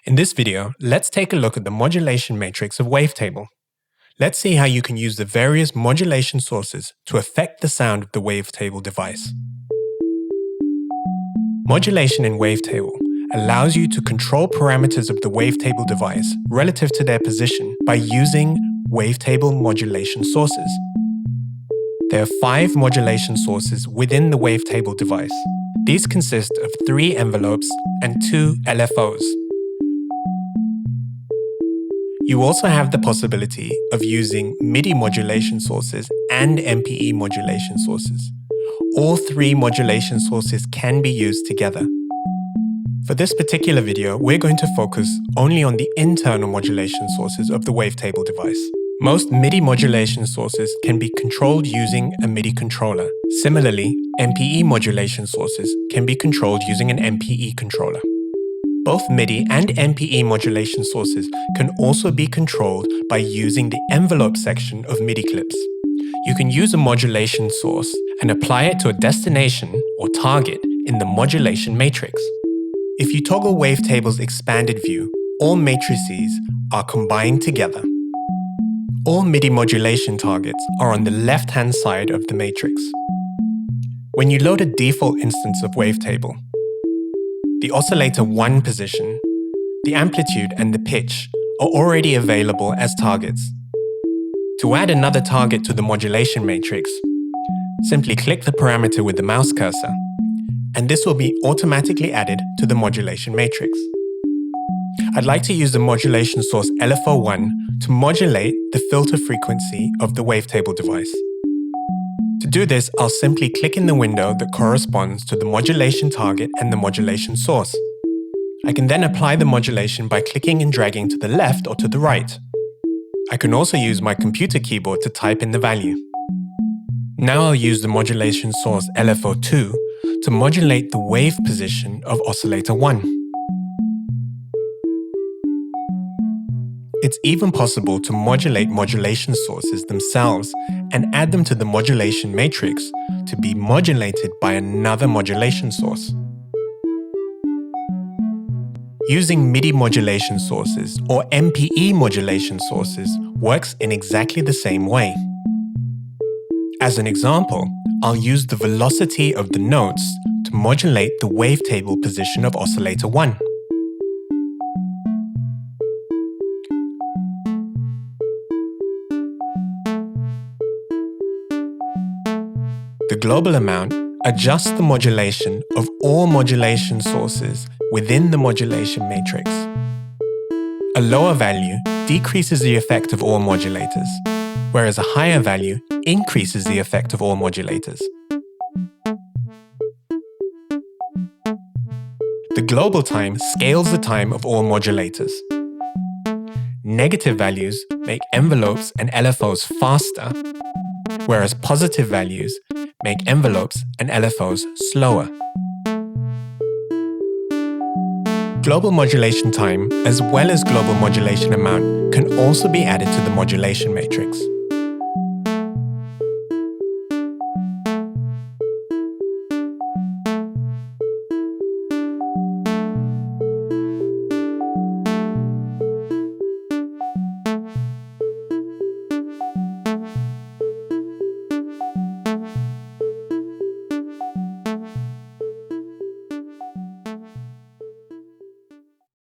In this video, let's take a look at the modulation matrix of wavetable. Let's see how you can use the various modulation sources to affect the sound of the wavetable device. Modulation in wavetable allows you to control parameters of the wavetable device relative to their position by using wavetable modulation sources. There are 5 modulation sources within the wavetable device. These consist of 3 envelopes and 2 LFOs. You also have the possibility of using MIDI modulation sources and MPE modulation sources. All 3 modulation sources can be used together. For this particular video, we're going to focus only on the internal modulation sources of the wavetable device. Most MIDI modulation sources can be controlled using a MIDI controller. Similarly, MPE modulation sources can be controlled using an MPE controller. Both MIDI and MPE modulation sources can also be controlled by using the envelope section of MIDI clips. You can use a modulation source and apply it to a destination or target in the modulation matrix. If you toggle Wavetable's expanded view, all matrices are combined together. All MIDI modulation targets are on the left-hand side of the matrix. When you load a default instance of Wavetable, the oscillator 1 position, the amplitude and the pitch are already available as targets. To add another target to the modulation matrix, simply click the parameter with the mouse cursor, and this will be automatically added to the modulation matrix. I'd like to use the modulation source LFO1 to modulate the filter frequency of the wavetable device. To do this, I'll simply click in the window that corresponds to the modulation target and the modulation source. I can then apply the modulation by clicking and dragging to the left or to the right. I can also use my computer keyboard to type in the value. Now I'll use the modulation source LFO2 to modulate the wave position of oscillator 1. It's even possible to modulate modulation sources themselves and add them to the modulation matrix to be modulated by another modulation source. Using MIDI modulation sources or MPE modulation sources works in exactly the same way. As an example, I'll use the velocity of the notes to modulate the wavetable position of oscillator 1. The global amount adjusts the modulation of all modulation sources within the modulation matrix. A lower value decreases the effect of all modulators, whereas a higher value increases the effect of all modulators. The global time scales the time of all modulators. Negative values make envelopes and LFOs faster, whereas positive values make envelopes and LFOs slower. Global modulation time, as well as global modulation amount, can also be added to the modulation matrix.